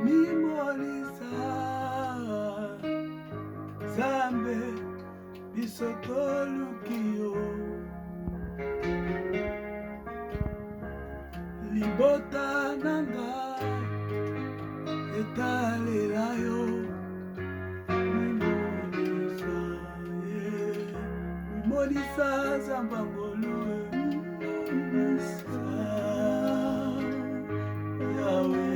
mimonisa Zambe biso toluki yo libota na ngai etalela yo mimonisa Zamba ngolu mimonisa Yawe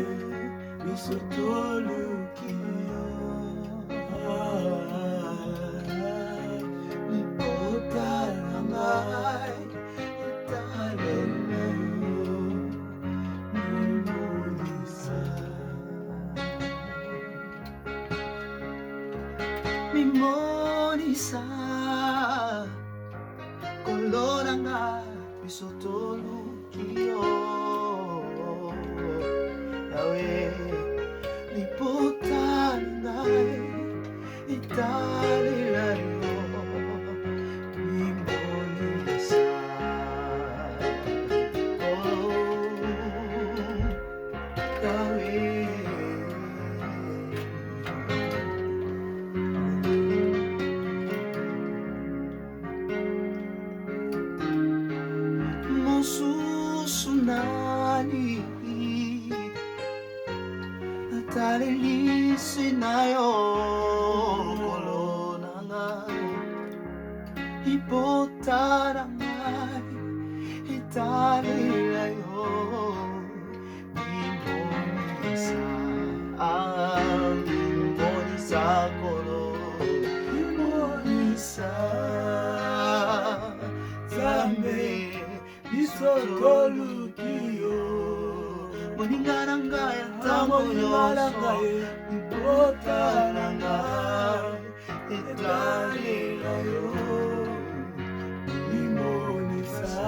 biso toluki yo libota na ngai etalela yo mimonisa kolona ngai biso toluki yo Yawe libota na ngai etalela yo mimonisa Yawe Susunani natalelisi na yo kolona ngai libota na ngai etalela yo mimonisa mimonisa kolo mimonisa Zambe biso toluki yo moninga na ngai ntango nyonso libota na ngai etalela yo mimonisa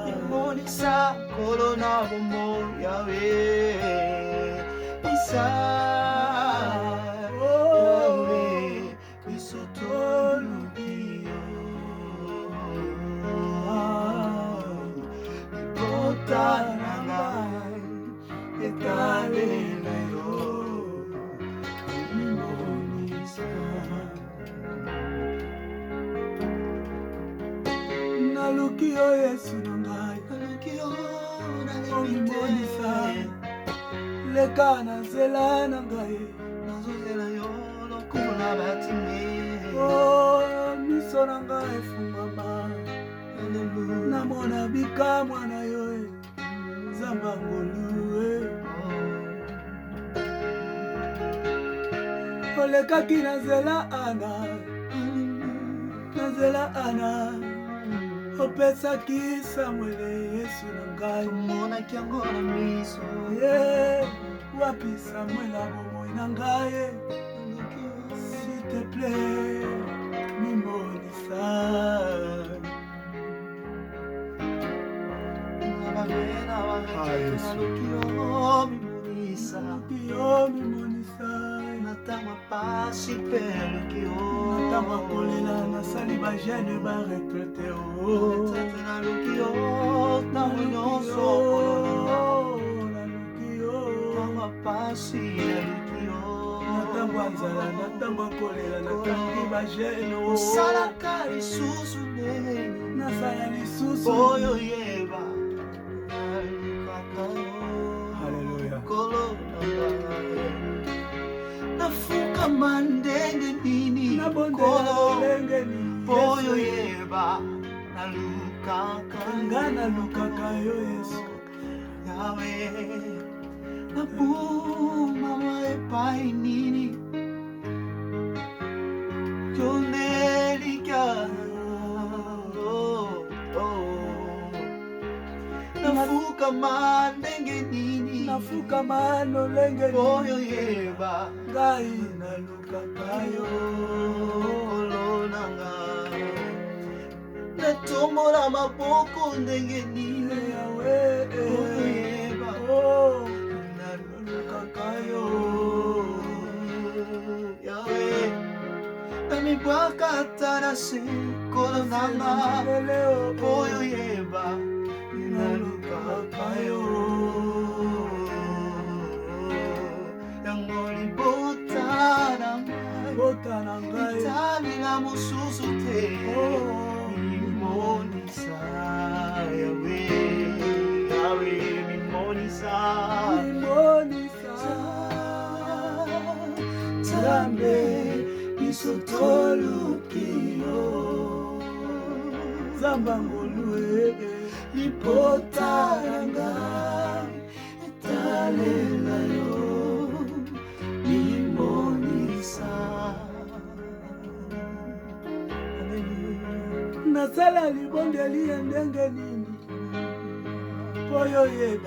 mimonisa kolo na bomoi Yawe bisa Yawe biso toluki yo libota na ngai etalela yo mimonisa naluki yo Yesu na ngai naluki yo mimonisa leka na nzela na ngai nazozela yo lokola batime miso na ngai efungama namona bikamwa na yo Zamba ngolu olekaki na nzela ana opesaki Samuele Yesu na ngai omonaki yango na miso wapi Samuele bomoi na ngai s'il te plaît mimonisa mimonisa natama pasi peluki yo natama kolela nasali bajene baretraite retraite naluki yo ntango nyonso naluki yo ntango pasi naluki yo natamba nzala natamba kolela natangi bajene osalaka lisusu nene nasala lisusu oyo yeba Hallelujah. Nafukama ndenge nini poyo yeba nalukaka yo Yesu Yawe nabuma epai nini kyonelika nafukama ndenge nini nafukama lolenge poyo yeba ngai nalukaka yo kolona ngai natombola maboko ndenge nini Yawe poyo yeba nalukaka yo Yawe namibwakata na se kolona ngai poyo yeba nalukaka yo Italila mususu te Mimonisa Yahweh Mimonisa Zambe Isotolukio Zambangolue Lipotaranga Italela yo Mimonisa Nasala libondeli endenge nini Poyo yeba